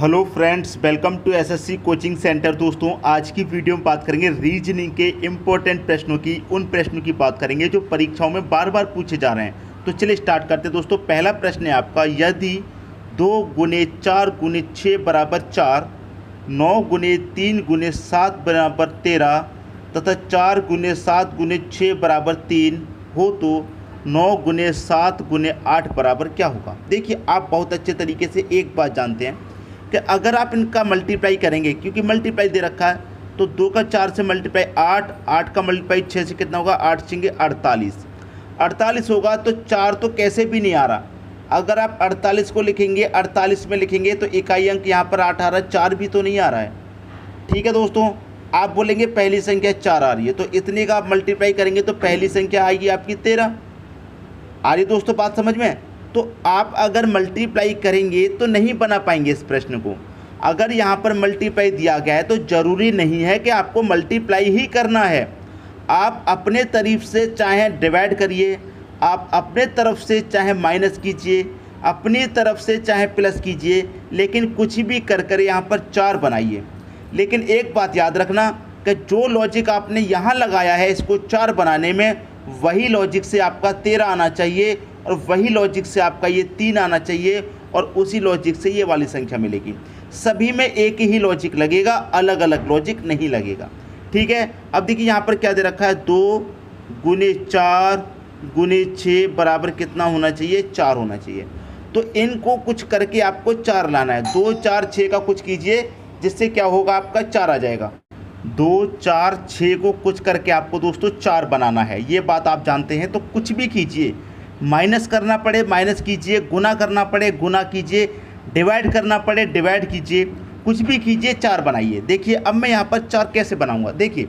Hello friends, welcome to SSC coaching centre. दोस्तों, आज की वीडियो में बात करेंगे रीजनिंग के इम्पोर्टेंट प्रश्नों की। उन प्रश्नों की बात करेंगे जो परीक्षाओं में बार बार पूछे जा रहे हैं। तो चलिए स्टार्ट करते हैं। दोस्तों, पहला प्रश्न है आपका, यदि 2 गुने 4 गुने 6 बराबर 4, 9 गुने 3 गुने 7 बराबर 13 तथा 4 गुने 7 गुने 6 बराबर 3 हो तो 9 गुने 7 गुने 8 बराबर क्या होगा। देखिए, आप बहुत अच्छे तरीके से एक बात जानते हैं कि अगर आप इनका मल्टीप्लाई करेंगे, क्योंकि मल्टीप्लाई दे रखा है, तो 2 का 4 से मल्टीप्लाई 8, 8 का मल्टीप्लाई 6 से कितना होगा, 8 6 48, 48 होगा। तो 4 तो कैसे भी नहीं आ रहा। अगर आप 48 को लिखेंगे, 48 में लिखेंगे तो इकाई अंक यहाँ पर 8 आ रहा है, 4 भी तो नहीं आ रहा है। ठीक है दोस्तों, आप बोलेंगे पहली संख्या 4 आ रही है, तो इतने का आप मल्टीप्लाई करेंगे तो पहली संख्या आएगी आपकी 13। आ रही दोस्तों बात समझ में। तो आप अगर मल्टीप्लाई करेंगे तो नहीं बना पाएंगे इस प्रश्न को। अगर यहाँ पर मल्टीप्लाई दिया गया है तो ज़रूरी नहीं है कि आपको मल्टीप्लाई ही करना है। आप अपने तरफ से चाहे डिवाइड करिए, आप अपने तरफ से चाहे माइनस कीजिए, अपनी तरफ से चाहे प्लस कीजिए, लेकिन कुछ भी कर यहाँ पर 4 बनाइए। लेकिन एक बात याद रखना कि जो लॉजिक आपने यहाँ लगाया है इसको 4 बनाने में, वही लॉजिक से आपका 13 आना चाहिए और वही लॉजिक से आपका ये 3 आना चाहिए और उसी लॉजिक से ये वाली संख्या मिलेगी। सभी में एक ही लॉजिक लगेगा, अलग अलग लॉजिक नहीं लगेगा। ठीक है, अब देखिए यहाँ पर क्या दे रखा है, 2 गुने 4 गुने 6 बराबर कितना होना चाहिए, 4 होना चाहिए। तो इनको कुछ करके आपको 4 लाना है। 2 4 6 का कुछ कीजिए जिससे क्या होगा, आपका 4 आ जाएगा। 2 4 6 को कुछ करके आपको दोस्तों 4 बनाना है, ये बात आप जानते हैं। तो कुछ भी कीजिए, माइनस करना पड़े माइनस कीजिए, गुना करना पड़े गुना कीजिए, डिवाइड करना पड़े डिवाइड कीजिए, कुछ भी कीजिए, 4 बनाइए। देखिए अब मैं यहाँ पर 4 कैसे बनाऊँगा। देखिए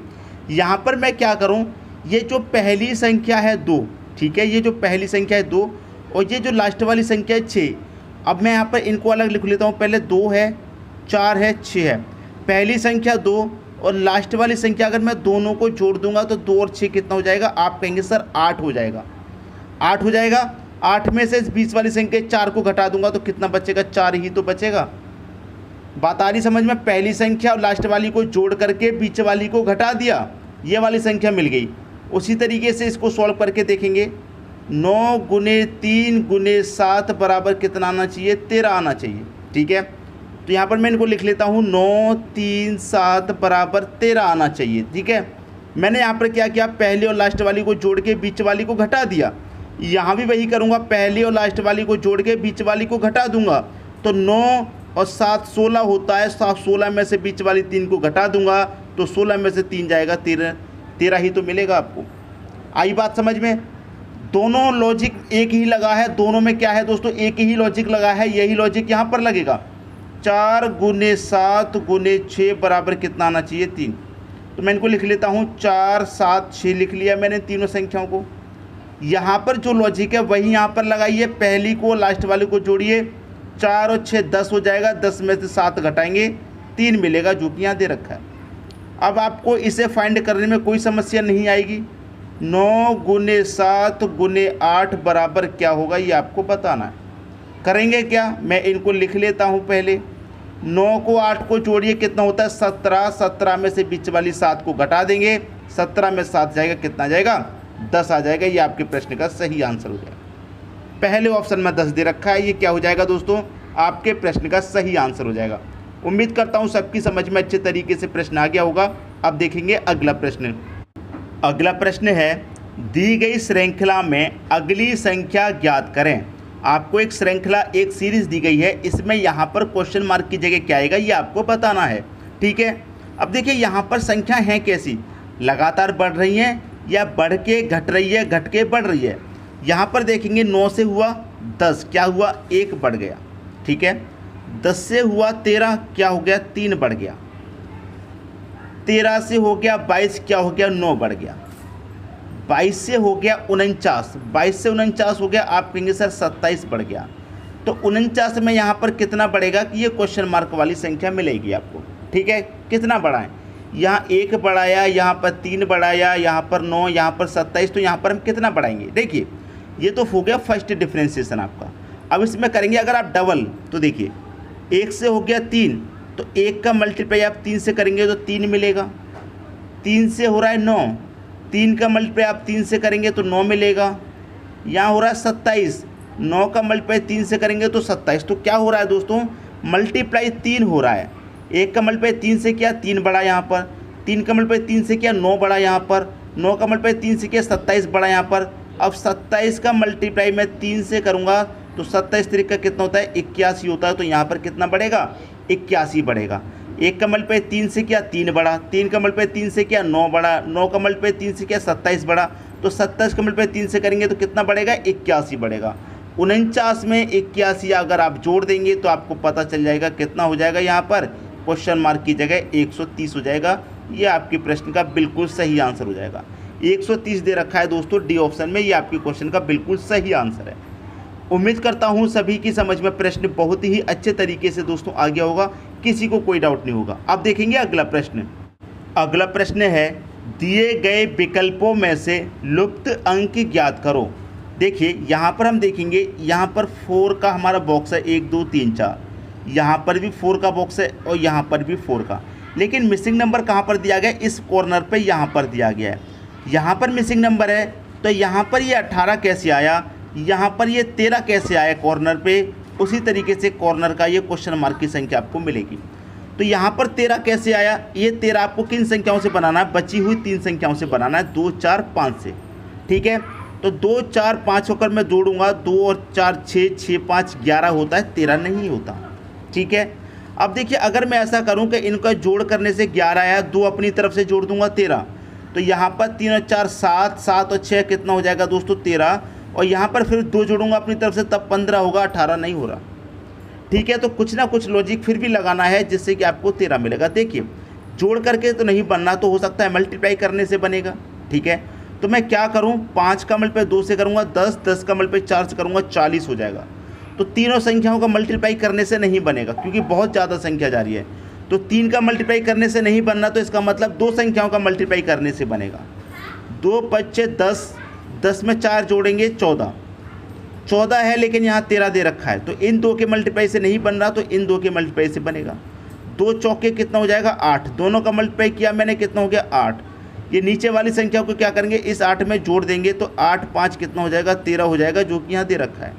यहाँ पर मैं क्या करूँ, ये जो पहली संख्या है 2, ठीक है, ये जो पहली संख्या है 2 और ये जो लास्ट वाली संख्या है 6। अब मैं यहाँ पर इनको अलग लिख लेता हूँ। पहले 2 है, 4 है, 6 है। पहली संख्या 2 और लास्ट वाली संख्या अगर मैं दोनों को जोड़ दूंगा तो 2 और 6 कितना हो जाएगा, आप कहेंगे सर 8 हो जाएगा। 8 हो जाएगा। 8 में से इस 20 वाली संख्या 4 को घटा दूंगा तो कितना बचेगा, 4 ही तो बचेगा। बात आ रही समझ में। पहली संख्या और लास्ट वाली को जोड़ करके बीच वाली को घटा दिया, ये वाली संख्या मिल गई। उसी तरीके से इसको सॉल्व करके देखेंगे। 9 गुने 3 गुने 7 बराबर कितना आना चाहिए, 13 आना चाहिए। ठीक है, तो यहाँ पर मैं इनको लिख लेता हूँ, 9 3 7 बराबर 13 आना चाहिए। ठीक है, मैंने यहाँ पर क्या किया, पहले और लास्ट वाली को जोड़ के बीच वाली को घटा दिया। यहाँ भी वही करूँगा, पहले और लास्ट वाली को जोड़ के बीच वाली को घटा दूंगा तो 9 और 7 16 होता है। 16 में से बीच वाली 3 को घटा दूंगा तो 16 में से 3 जाएगा 13 ही तो मिलेगा आपको। आई बात समझ में। दोनों लॉजिक एक ही लगा है, दोनों में क्या है दोस्तों, एक ही लॉजिक लगा है। यही लॉजिक यहाँ पर लगेगा। 4 गुने 7 गुने 6 बराबर कितना आना चाहिए, 3। तो मैं इनको लिख लेता हूँ, 4 7 6 लिख लिया मैंने तीनों संख्याओं को। यहाँ पर जो लॉजिक है वही यहाँ पर लगाइए, पहली को लास्ट वाले को जोड़िए, 4 और 6 10 हो जाएगा। 10 में से 7 घटाएंगे, 3 मिलेगा जो कि यहाँ दे रखा है। अब आपको इसे फाइंड करने में कोई समस्या नहीं आएगी। 9 गुने 7 गुने 8 बराबर क्या होगा, ये आपको बताना है। करेंगे क्या, मैं इनको लिख लेता हूँ। पहले 9 को 8 को जोड़िए, कितना होता है 17। 17 में से बीच वाली 7 को घटा देंगे, 17 में 7 जाएगा, कितना जाएगा, 10 आ जाएगा। ये आपके प्रश्न का सही आंसर हो जाएगा। पहले ऑप्शन में 10 दे रखा है, ये क्या हो जाएगा दोस्तों, आपके प्रश्न का सही आंसर हो जाएगा। उम्मीद करता हूँ सबकी समझ में अच्छे तरीके से प्रश्न आ गया होगा। अब देखेंगे अगला प्रश्न। अगला प्रश्न है, दी गई श्रृंखला में अगली संख्या ज्ञात करें। आपको एक श्रृंखला, एक सीरीज दी गई है, इसमें यहाँ पर क्वेश्चन मार्क की जगह क्या आएगा ये आपको बताना है। ठीक है, अब देखिए यहाँ पर संख्या है कैसी, लगातार बढ़ रही हैं या बढ़ के घट रही है, घट के बढ़ रही है। यहाँ पर देखेंगे 9 से हुआ 10, क्या हुआ, 1 बढ़ गया। ठीक है, 10 से हुआ 13, क्या हो गया, 3 बढ़ गया। 13 से हो गया 22, क्या हो गया, 9 बढ़ गया। 22 से हो गया 49, 22 से 49 हो गया, आप कहेंगे सर 27 बढ़ गया। तो 49 में यहाँ पर कितना बढ़ेगा कि ये क्वेश्चन मार्क वाली संख्या मिलेगी आपको। ठीक है, कितना बढ़ाएं, यहाँ 1 बढ़ाया, यहाँ पर 3 बढ़ाया, यहाँ पर 9, यहाँ पर 27, तो यहाँ पर हम कितना बढ़ाएंगे। देखिए ये तो हो गया फर्स्ट डिफ्रेंशिएशन आपका। अब इसमें करेंगे अगर आप डबल, तो देखिए 1 से हो गया 3, तो 1 का मल्टीप्लाई आप 3 से करेंगे तो 3 मिलेगा। 3 से हो रहा है 9, 3 का मल्टीप्लाई आप 3 से करेंगे तो 9 मिलेगा। यहाँ हो रहा है 27, 9 का मल्टीप्लाई 3 से करेंगे तो 27। तो क्या हो रहा है दोस्तों, मल्टीप्लाई 3 हो रहा है। 1 का मल्टीप्लाई 3 से किया 3 बड़ा यहाँ पर, 3 का मल्टीप्लाई 3 से किया 9 बड़ा यहाँ पर, 9 का मल्टीप्लाई 3 से किया 27 बड़ा यहाँ पर। अब 27 का मल्टीप्लाई मैं 3 से करूँगा तो 27 तरीक का कितना होता है, 81 होता है। तो यहाँ पर कितना बढ़ेगा, 81 बढ़ेगा। 1 का मल्टीप्लाई 3 से किया 3 बड़ा, 3 का मल्टीप्लाई 3 से किया 9 बड़ा, 9 का मल्टीप्लाई 3 से किया 27 बड़ा। तो 27 का मल्टीप्लाई 3 से करेंगे तो कितना बढ़ेगा, 81 बढ़ेगा। 49 में 81 अगर आप जोड़ देंगे तो आपको पता चल जाएगा कितना हो जाएगा, यहाँ पर क्वेश्चन मार्क की जगह 130 हो जाएगा। ये आपके प्रश्न का बिल्कुल सही आंसर हो जाएगा। 130 दे रखा है दोस्तों डी ऑप्शन में, ये आपके क्वेश्चन का बिल्कुल सही आंसर है। उम्मीद करता हूँ सभी की समझ में प्रश्न बहुत ही अच्छे तरीके से दोस्तों आ गया होगा, किसी को कोई डाउट नहीं होगा। अब देखेंगे अगला प्रश्न। अगला प्रश्न है, दिए गए विकल्पों में से लुप्त अंक ज्ञात करो। देखिए यहाँ पर हम देखेंगे, यहाँ पर 4 का हमारा बॉक्स है, 1 2 3 4, यहाँ पर भी 4 का बॉक्स है और यहाँ पर भी 4 का, लेकिन मिसिंग नंबर कहाँ पर दिया गया, इस कॉर्नर पे यहाँ पर दिया गया है। यहाँ पर मिसिंग नंबर है, तो यहाँ पर ये 18 कैसे आया, यहाँ पर ये 13 कैसे आया कॉर्नर पे, उसी तरीके से कॉर्नर का ये क्वेश्चन मार्क की संख्या आपको मिलेगी। तो यहाँ पर 13 कैसे आया, ये 13 आपको किन संख्याओं से बनाना है, बची हुई 3 संख्याओं से बनाना है, 2 4 5 से। ठीक है, तो 2 4 5 होकर मैं जोड़ूंगा, 2 और 4 6, 6 5 11 होता है, 13 नहीं होता। ठीक है, अब देखिए अगर मैं ऐसा करूं कि इनका जोड़ करने से 11 आया, 2 अपनी तरफ से जोड़ दूंगा 13, तो यहाँ पर 3 और 4 7, 7 और 6 कितना हो जाएगा दोस्तों 13, और यहाँ पर फिर 2 जोड़ूंगा अपनी तरफ से तब 15 होगा, 18 नहीं हो रहा। ठीक है, तो कुछ ना कुछ लॉजिक फिर भी लगाना है जिससे कि आपको 13 मिलेगा। देखिए जोड़ करके तो नहीं बनना, तो हो सकता है मल्टीप्लाई करने से बनेगा। ठीक है, तो मैं क्या करूं, 5 का मल्टीप्लाई 2 से करूंगा 10, 10 का मल्टीप्लाई 4 से करूंगा 40 हो जाएगा। तो तीनों संख्याओं का मल्टीप्लाई करने से नहीं बनेगा क्योंकि बहुत ज़्यादा संख्या जा रही है। तो 3 का मल्टीप्लाई करने से नहीं बनना, तो इसका मतलब 2 संख्याओं का मल्टीप्लाई करने से बनेगा। 2 5 10, 10 में 4 जोड़ेंगे 14, 14 है लेकिन यहाँ 13 दे रखा है, तो इन 2 के मल्टीप्लाई से नहीं बन रहा, तो इन 2 के मल्टीप्लाई से बनेगा। 2 चौके कितना हो जाएगा 8, दोनों का मल्टीप्लाई किया मैंने, कितना हो गया 8। ये नीचे वाली संख्या को क्या करेंगे, इस 8 में जोड़ देंगे, तो 8 5 कितना हो जाएगा 13 हो जाएगा, जो कि यहाँ दे रखा है।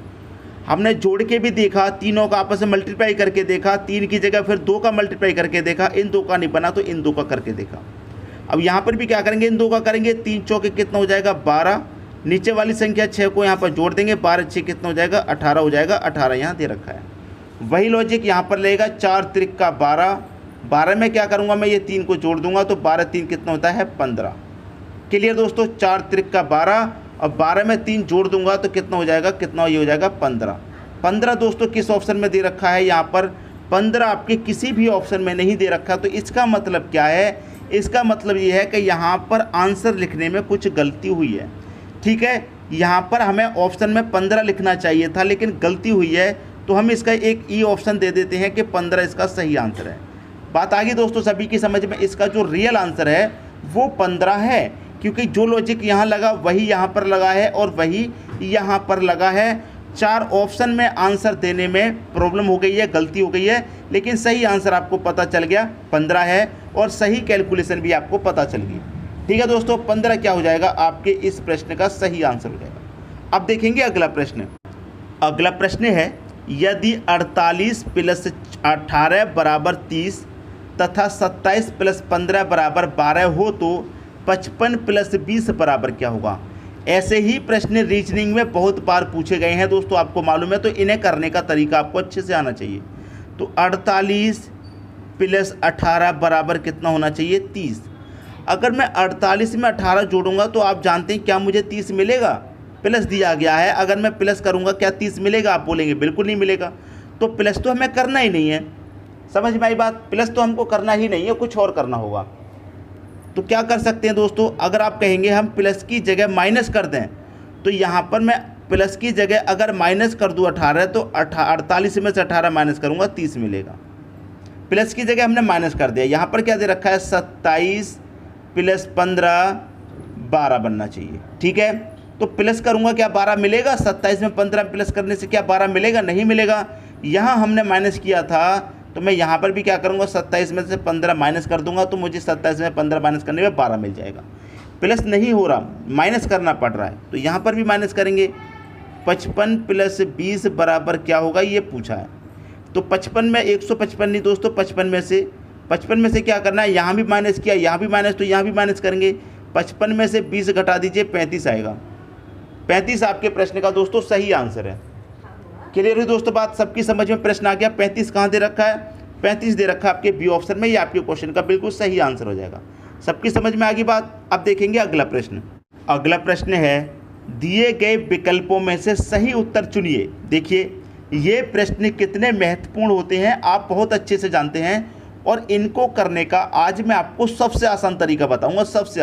हमने जोड़ के भी देखा, तीनों का आपस में मल्टीप्लाई करके देखा, 3 की जगह फिर 2 का मल्टीप्लाई करके देखा, इन 2 का नहीं बना तो इन 2 का करके देखा। अब यहाँ पर भी क्या करेंगे, इन 2 का करेंगे, 3 चौके कितना हो जाएगा 12, नीचे वाली संख्या 6 को यहाँ पर जोड़ देंगे, 12 6 कितना हो जाएगा 18 हो जाएगा, 18 यहाँ दे रखा है। वही लॉजिक यहाँ पर लेगा, 4 त्रिक का 12, 12 में क्या करूँगा मैं, ये 3 को जोड़ दूंगा, तो 12 3 कितना होता है 15। क्लियर दोस्तों, 4 त्रिक का 12 और 12 में 3 जोड़ दूंगा तो कितना हो जाएगा, कितना ये हो जाएगा 15। 15 दोस्तों किस ऑप्शन में दे रखा है, यहाँ पर 15 आपके किसी भी ऑप्शन में नहीं दे रखा। तो इसका मतलब क्या है, इसका मतलब ये है कि यहाँ पर आंसर लिखने में कुछ गलती हुई है। ठीक है, यहाँ पर हमें ऑप्शन में 15 लिखना चाहिए था लेकिन गलती हुई है, तो हम इसका एक ई ऑप्शन दे देते हैं कि 15 इसका सही आंसर है। बात आ गई दोस्तों सभी की समझ में, इसका जो रियल आंसर है वो 15 है, क्योंकि जो लॉजिक यहाँ लगा वही यहाँ पर लगा है और वही यहाँ पर लगा है। 4 ऑप्शन में आंसर देने में प्रॉब्लम हो गई है, गलती हो गई है, लेकिन सही आंसर आपको पता चल गया 15 है, और सही कैलकुलेशन भी आपको पता चल गई। ठीक है दोस्तों, 15 क्या हो जाएगा, आपके इस प्रश्न का सही आंसर हो जाएगा। अब देखेंगे अगला प्रश्न। अगला प्रश्न है, यदि 48 + 18 = 30 तथा 27 + 15 = 12 हो तो 55 + 20 बराबर क्या होगा। ऐसे ही प्रश्न रीजनिंग में बहुत बार पूछे गए हैं दोस्तों, आपको मालूम है, तो इन्हें करने का तरीका आपको अच्छे से आना चाहिए। तो 48 + 18 बराबर कितना होना चाहिए 30। अगर मैं 48 में 18 जोड़ूंगा तो आप जानते हैं क्या मुझे 30 मिलेगा, प्लस दिया गया है। अगर मैं प्लस करूंगा क्या 30 मिलेगा, आप बोलेंगे बिल्कुल नहीं मिलेगा। तो प्लस तो हमें करना ही नहीं है, समझ में आई बात, प्लस तो हमको करना ही नहीं है, कुछ और करना होगा। तो क्या कर सकते हैं दोस्तों, अगर आप कहेंगे हम प्लस की जगह माइनस कर दें, तो यहाँ पर मैं प्लस की जगह अगर माइनस कर दूँ 18, तो 48 में से 18 माइनस करूँगा 30 मिलेगा। प्लस की जगह हमने माइनस कर दिया, यहाँ पर क्या दे रखा है 27 + 15 12 बनना चाहिए। ठीक है, तो प्लस करूँगा क्या 12 मिलेगा, 27 में 15 प्लस करने से क्या 12 मिलेगा, नहीं मिलेगा, यहाँ हमने माइनस किया था, तो मैं यहाँ पर भी क्या करूँगा, 27 में से 15 माइनस कर दूंगा, तो मुझे 27 में 15 माइनस करने में 12 मिल जाएगा। प्लस नहीं हो रहा, माइनस करना पड़ रहा है, तो यहाँ पर भी माइनस करेंगे। 55 प्लस 20 बराबर क्या होगा, ये पूछा है। तो 55 में 155 नहीं दोस्तों, 55 में से क्या करना है, यहाँ भी माइनस किया, यहाँ भी माइनस, तो यहाँ भी माइनस करेंगे। 55 में से 20 घटा दीजिए, 35 आएगा। 35 आपके प्रश्न का दोस्तों सही आंसर है। क्लियर हुई दोस्तों बात, सबकी समझ में प्रश्न आ गया। 35 कहाँ दे रखा है, 35 दे रखा है आपके बी ऑप्शन में, ये आपके क्वेश्चन का बिल्कुल सही आंसर हो जाएगा। सबकी समझ में आ गई बात। अब देखेंगे अगला प्रश्न। अगला प्रश्न है, दिए गए विकल्पों में से सही उत्तर चुनिए। देखिए ये प्रश्न कितने महत्वपूर्ण होते हैं आप बहुत अच्छे से जानते हैं, और इनको करने का आज मैं आपको सबसे आसान तरीका बताऊंगा। सबसे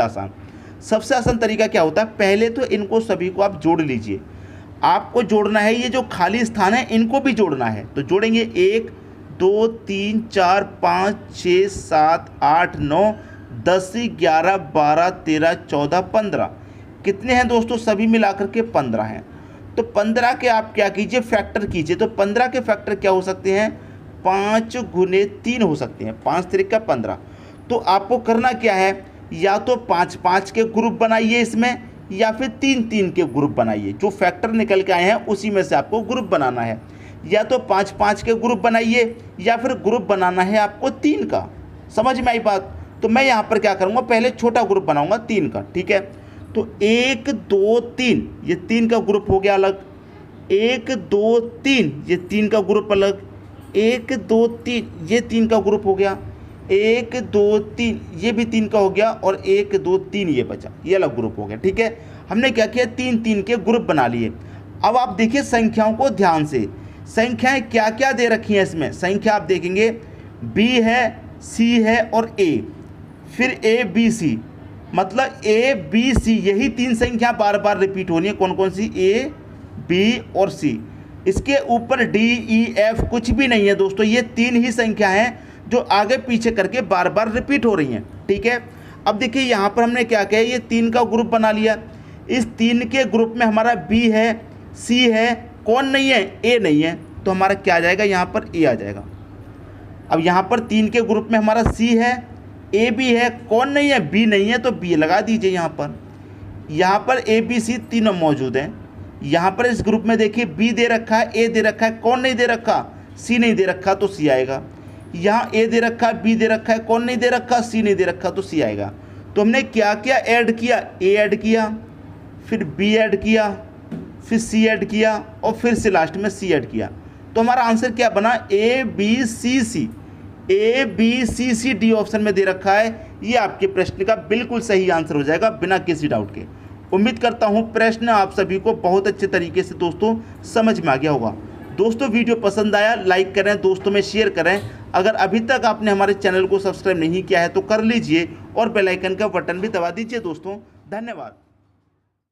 आसान तरीका क्या होता है, पहले तो इनको सभी को आप जोड़ लीजिए। आपको जोड़ना है, ये जो खाली स्थान है इनको भी जोड़ना है, तो जोड़ेंगे 1 2 3 4 5 6 7 8 9 10 11 12 13 14 15। कितने हैं दोस्तों, सभी मिलाकर के 15 हैं। तो 15 के आप क्या कीजिए, फैक्टर कीजिए। तो 15 के फैक्टर क्या हो सकते हैं, 5 गुने 3 हो सकते हैं, 5 त्रिक का 15। तो आपको करना क्या है, या तो 5-5 के ग्रुप बनाइए इसमें, या फिर 3-3 के ग्रुप बनाइए। जो फैक्टर निकल के आए हैं उसी में से आपको ग्रुप बनाना है। या तो 5-5 के ग्रुप बनाइए, या फिर ग्रुप बनाना है आपको 3 का। समझ में आई बात। तो मैं यहाँ पर क्या करूँगा, पहले छोटा ग्रुप बनाऊँगा 3 का, ठीक है। तो 1 2 3 ये 3 का ग्रुप हो गया अलग, 1 2 3 ये 3 का ग्रुप अलग, 1 2 3 ये 3 का ग्रुप हो गया, 1 2 3 ये भी 3 का हो गया, और 1 2 3 ये बचा, ये अलग ग्रुप हो गया, ठीक है। हमने क्या किया, 3-3 के ग्रुप बना लिए। अब आप देखिए संख्याओं को ध्यान से, संख्याएं क्या क्या दे रखी हैं इसमें। संख्या आप देखेंगे B है, C है और A, फिर A B C, मतलब A B C यही 3 संख्या बार बार रिपीट होनी है। कौन कौन सी, A B और C। इसके ऊपर D E F कुछ भी नहीं है दोस्तों, ये 3 ही संख्या हैं जो आगे पीछे करके बार बार रिपीट हो रही हैं, ठीक है। अब देखिए यहाँ पर हमने क्या किया, ये 3 का ग्रुप बना लिया। इस 3 के ग्रुप में हमारा B है, C है, कौन नहीं है, A नहीं है, तो हमारा क्या आ जाएगा, यहाँ पर A आ जाएगा। अब यहाँ पर 3 के ग्रुप में हमारा C है, A भी है, कौन नहीं है, B नहीं है, तो B लगा दीजिए यहाँ पर। यहाँ पर A B C तीनों मौजूद हैं। यहाँ पर इस ग्रुप में देखिए B दे रखा है, A दे रखा है, कौन नहीं दे रखा, C नहीं दे रखा, तो C आएगा। यहाँ A दे रखा है, B दे रखा है, कौन नहीं दे रखा, C नहीं दे रखा, तो C आएगा। तो हमने क्या किया, ऐड किया, A ऐड किया, फिर B ऐड किया, फिर C ऐड किया, और फिर से लास्ट में C ऐड किया। तो हमारा आंसर क्या बना, A B C C। A B C C D option में दे रखा है, ये आपके प्रश्न का बिल्कुल सही आंसर हो जाएगा बिना किसी डाउट के। उम्मीद करता हूँ प्रश्न आप सभी को बहुत अच्छे तरीके से दोस्तों समझ में आ गया होगा। दोस्तों वीडियो पसंद आया लाइक करें, दोस्तों में शेयर करें। अगर अभी तक आपने हमारे चैनल को सब्सक्राइब नहीं किया है तो कर लीजिए, और बेल आइकन का बटन भी दबा दीजिए दोस्तों। धन्यवाद।